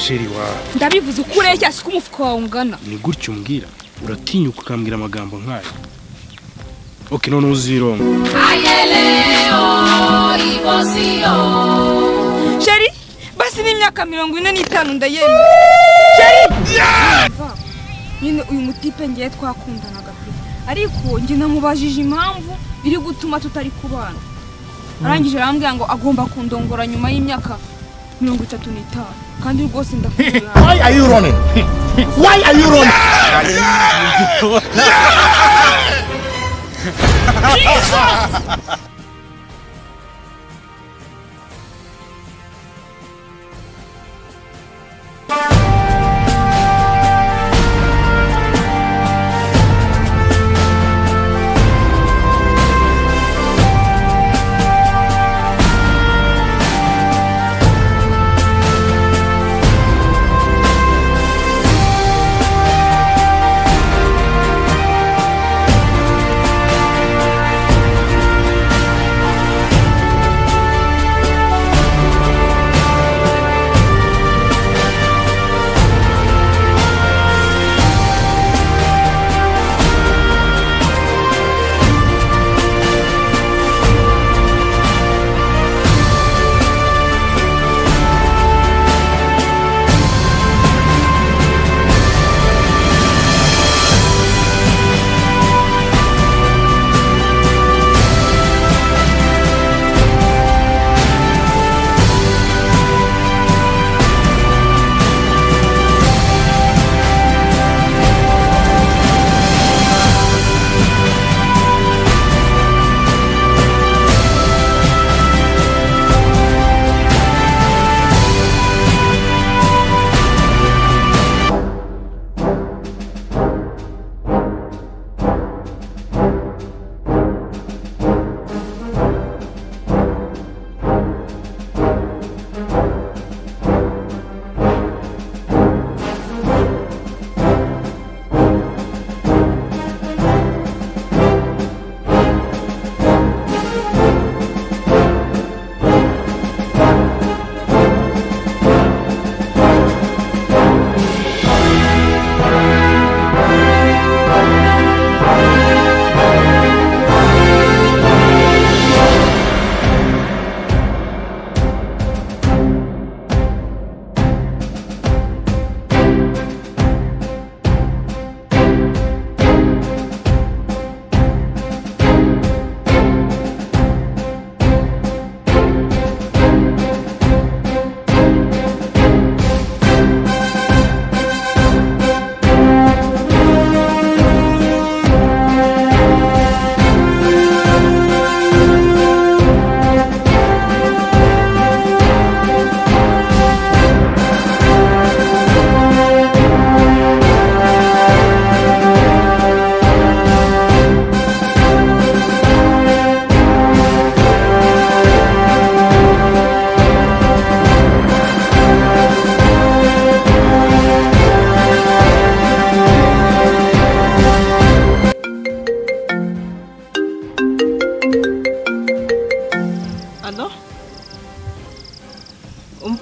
sheri wa ndabivuze ukureshya siko umufuko wawe ungana ni gutyo umbwira uratinyuka ukambwira amagambo nk'ayo okay none uzirongo ayeleo ibosiyo sheri basi n'imyaka 45 ndayemye sheri nyine uyu mutipe ngiye twakundanaga pe ariko nge namubajije impamvu iri gutuma tutari kubana arangije arambwira ngo agomba kundongora nyuma y'imyaka 35 kandi rwose ndakubwira Why are you running? Why are you running?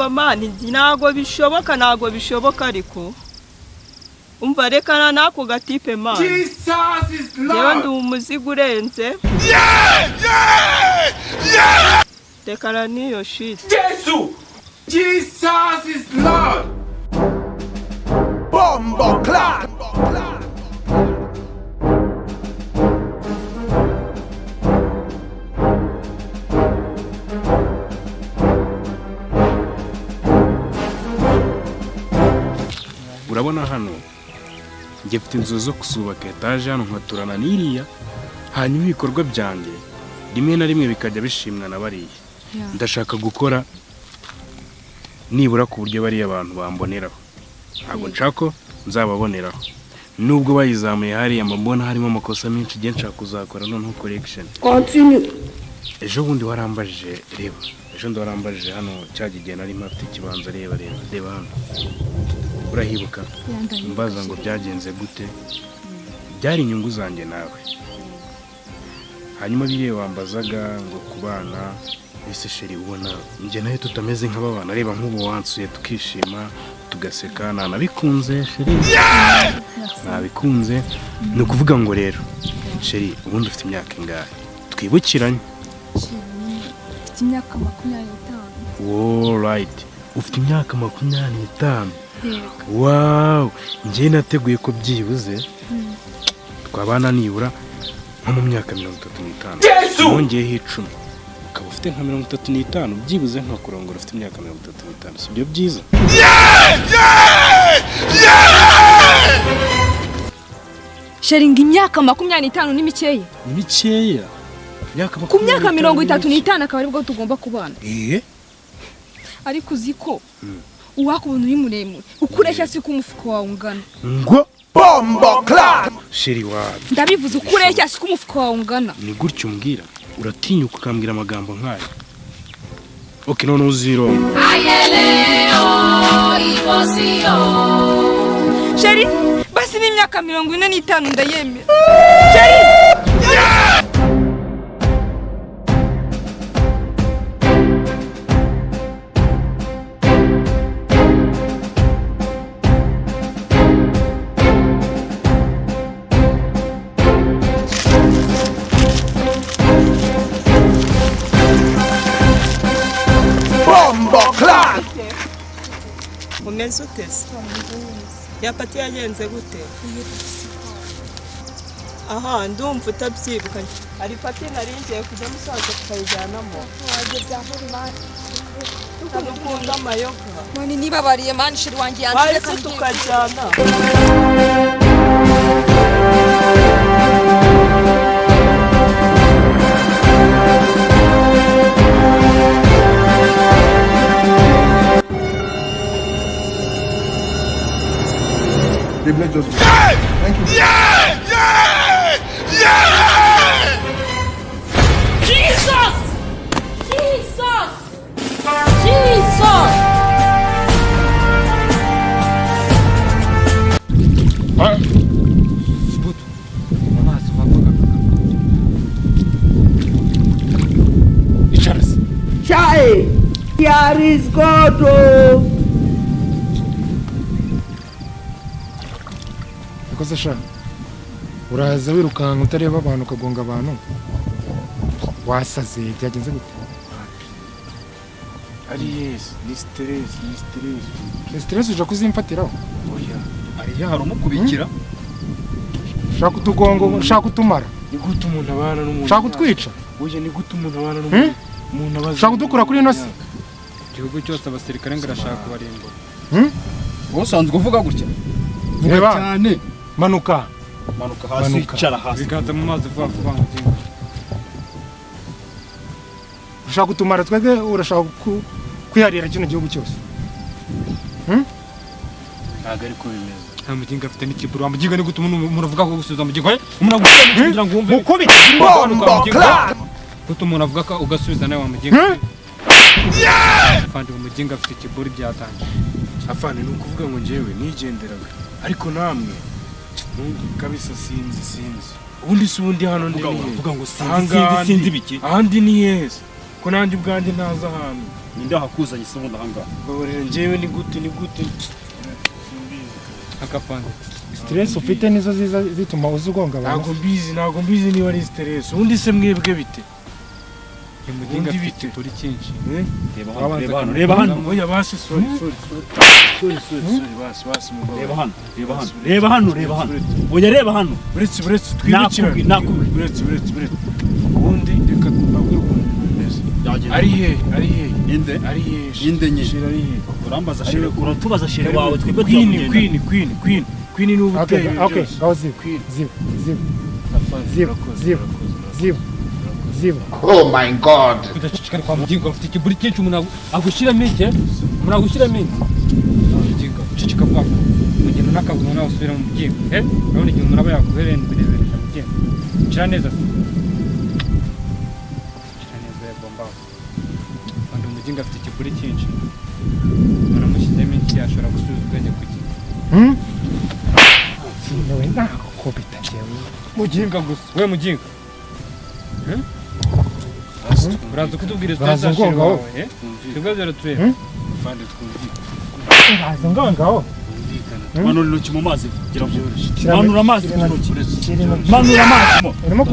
mani ntago bishoboka ariko umva rekana nako gatipe mani yewe ndi umuzigo urenze rekana niyo shit Jesus is Lord. Bombo clan. urabona hano ngiye mfite inzu zo kusubaka etaje hano nkaturana n'iriya hanyuma ibikorwa byanjye rimwe na rimwe bikajya bishimwa na bariya ndashaka gukora nibura ku buryo bariya abantu bamboneraho ntabwo nshaka nzababoneraho nubwo bayizamuye hariya mbona harimo amakosa menshi igihe nshaka kuzakora noneho correction ejo bundi warambajije reba ejo ndi warambajije hano cyagiye nari mpafite ikibanza reba hano urahibuka mbaza ngo byagenze gute byari inyungu zanjye nawe hanyuma biriye wambazaga ngo kubana ese sheri ubona njye nawe tutameze nk'ababana reba nk'ubu wansuye tukishima tugaseka nanabikunze sheri nabikunze ni ukuvuga ngo rero sheri ubundi ufite imyaka ingahe twibukiranye Mfite imyaka 25. alright ufite imyaka 25 Yego. wow njye nateguye ko byibuze twabana nibura nko mu myaka 35 wongeyeho 10 ukaba ufite nka 35 byibuze nka kurongora ufite imyaka 35 sibyo byiza Sharinga imyaka 25 ni mikeya. mikeya Ku myaka 35 akaba aribwo tugomba kubana. Ariko uziko uwakubona uri muremure ukureshya si ku mufuko wawe ungana. ngo Bombo clock. sheri wa Ndabivuze ukureshya si ku mufuko wawe ungana. ni gutyo umbwira uratinyuka ukambwira amagambo nk'aya okay none uzirongo Ayeleo ibosio. Sheri basi ni imyaka 45 ndayemera. Sheri Bombo clock. umeze ute se yapati yagenze gute aha ndumva utabyibuka hari pati nari ngiye kujya musaza tukayijyanamo tukadukunda amayoga Mani niba bariye mani sheri wanjye yanze bari reka se ngiye. tukajyana They bless us. Thank you. Jesus! Jesus! Jesus! Chai, here is God. Oh. Ukoze sha uraza wirukanka utareba abantu ukagonga abantu wasaze byagenze gute ari yes ni stress stress uje kuzimfatiraho oya ariya hari umukubikira ushaka utugongo ushaka utumara ni gute umuntu abana n'umuntu ushaka utwica oya ni gute umuntu abana n'umuntu umuntu abaza ushaka udukura kuri ino si igihugu cyose abasirikare ngo arashaka kubarimbura wowe usanzwe uvuga gutya reba cyane manuka manuka hasi Manuka. icara hasi ibiganza mu mazi vuba vuba ngo ugende. ushaka utumara twebwe urashaka kwiharira kino gihugu cyose ntabwo ariko bimeze nta muginga afite n'ikiburu amuginga ni gute umuntu avuga ko gusubiza muginga umuntu avuga kugira ngo wumve mukubite Bombo clock. gute umuntu avuga ko ugasubiza nawe wamuginga kandi umuginga afite ikiburu byatangiye afane ni ukuvuga ngo njyewe nigenderaga ariko namwe kabisa sinzi ubundi si ubundi hano ndi uvuga ngo Ahangaha sinzi ndi- biki ahandi ni heza ko nanjye ubwanjye ntazi ahantu ninde hakuzanye se ubundi ahangaha babarira njyewe ni gute akapande stress ufite nizo ziza zituma uzi ugonga abantu ntabwo mbizi niba ari stress ubundi se mwebwe bite umuginga Ubundi afite bite? ikiburu cyinshi reba Wabanza hano reba hano akamenya reba hano amagambo. oya basi sorry basi mugabo reba hano reba hano reba hano reba hano oya reba hano buretse Nakubwi- nakubwi. buretse ubundi reka nabwire ukuntu bimeze Yagenze ari gute? he inde ari he inde nye shira ari he urambaza Ari- shere uratubaza shere wawe twebwe Queen turagenda ni ubu okay uteye okay byose. aho ziba Queen. ziba Afande, ziba urakoze, ziba urakoze, ziba ziba Oh my God. kudacicikana kwa muginga afite ikiburu cyinshi umuntu agushyiramo iki umuntu agushyiramo iki muginga ucicika vuba mugenda n'akabuno nawe usubira mu muginga urabona igihe umuntu aba yakubereye bireberesha muginga ucira neza se ucira neza yagomba kandi umuginga afite ikiburu cyinshi baramushyizemo iki ashobora gusubiza ubwenge ku gihe nawe nakubita jewe muginga gusa we muginga uraza kutubwira Baraza za sheri ngongaho. wawe twebwe rero tureba afande twumvikana Baza ngongaho. manura intoki mu mazi kugira ngo Shyira- manura amazi shyira mu intoki. ntoki Shyira intoki. manura amazi mo Urimo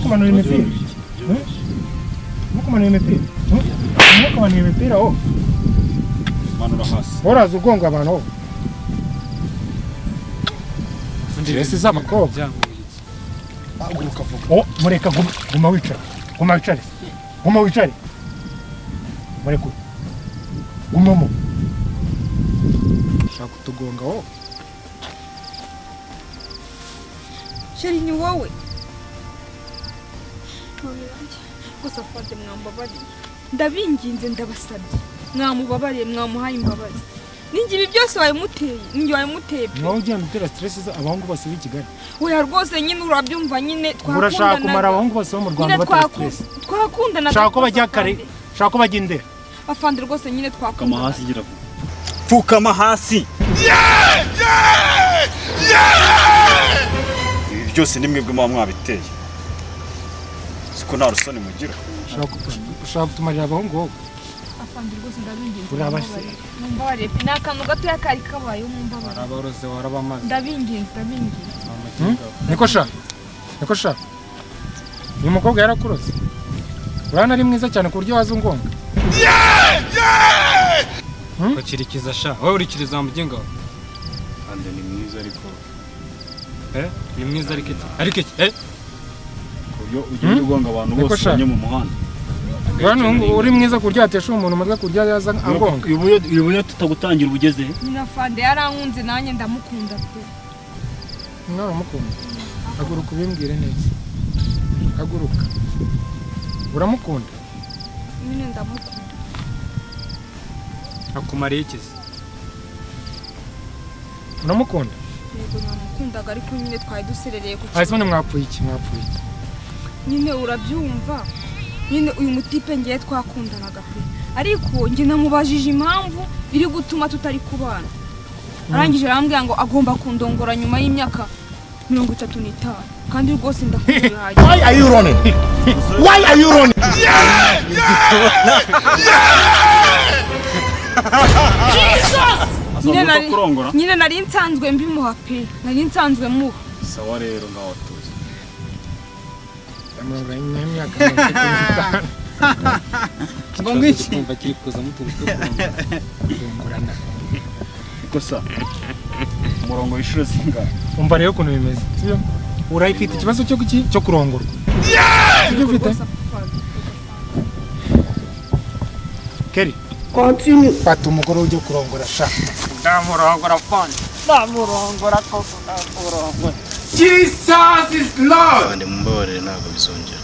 kumanura imipira. Urimo kumanura imipira. Urimo kumanura imipira oh. manura hasi Uraza ugonga abantu oh. Stress z'abakobwa. Haguruka vuga. Oh, mureka guma wicare. Guma wicare. Guma wicare. Mureka. Gumamo. Shaka kutugonga oh. sheri ni wowe gusa afande mwambabariye ndabinginze ndabasabye mwamubabariye mwamuhaye imbabazi ninjye ibi byose wabimuteye ninjye wabimuteye pe Nawe ugenda utera stress abahungu bose b'i Kigali. oya rwose nyine urabyumva nyine Urashaka kumara abahungu bose bo mu Rwanda batera stress. twakundana Shaka ko bajya kare. Shaka ko bajya Indera. afande rwose nyine pfukama twakundana hasi gira vuba pfukama hasi ibi byose ni mwebwe muba mwabiteye siko nta rusoni mugira Ushaka kutumarira abahungu wowe. afande rwose ndabinginze Urabase. mumbabarire pe ni akantu gatoya kari kabayeho mumbabarire abarose warabamaze ndabinginze Niko sha. Uyu mukobwa yarakuroze. Urana ari mwiza cyane ku buryo waza ungonga. bakirikiza sha wowe urikiriza mugenga afande ni mwiza ariko ni mwiza ariko iki iyo ugenda ugonga abantu Niko bose sha. banye mu muhanda Urana uri mwiza ku buryo yatesha umuntu umutwe ku buryo yaza angonga. uyu tutagutangira ubugeze he nyine afande yarankunze nanjye ndamukunda pe Mwana mukunda. Haguruka ubimbwire neza. Haguruka. Uramukunda? nyine ndamukunda akumariye ikizi Uramukunda? yego namukundaga ariko nyine twari duserereye ku Ahise mwapfuye iki? nyine urabyumva nyine uyu mutipe ngiye twakundanaga pe ariko njye namubajije impamvu iri gutuma tutari kubana arangije arambwira ngo agomba kundongora nyuma y'imyaka 35 kandi rwose ndakunda Why are you running? Why are you running? azavuga kurongora nyine nari nsanzwe mbimuha pe nari nsanzwe muha sawa rero ngaho tuzi ngo ngiki kumva kiri kuza mutuntu Kungurana. ikosa umurongo w'ishuri zingahe Umva rero ukuntu bimeze. Sibyo? Urayifite ikibazo cyo kurongorwa. Sibyo ufite? Keri. Continue. Fata umugore ujye kurongora sha. Ndamurongora phone. Ndamurongora koko ndamurongora. Jesus is Lord. afande mumbabarire ntabwo bizongera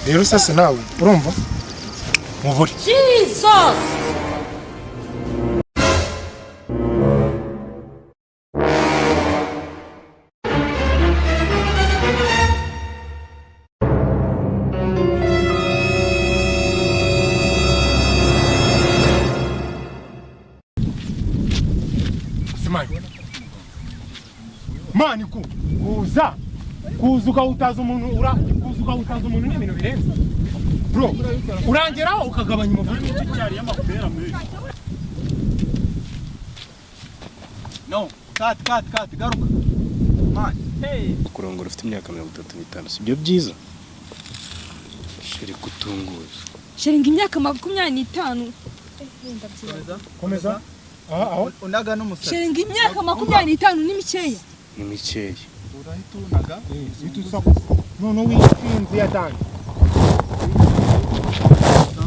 Rero sasa nawe urumva? Muburi. Jesus! Mani kuza ukawutaza umuntu ni ibintu birenze bro urangeraho ukagabanya umuvuduko cyari y'amapera menshi no kat garuka man hey kurongora ufite imyaka 35 sibyo byiza sheri kutunguza sheringa imyaka 25 komeza aho Unaga n'umusatsi. sheringa imyaka 25 ni mikeya ni mikeya Urahita unaga. none w'inzi ya dani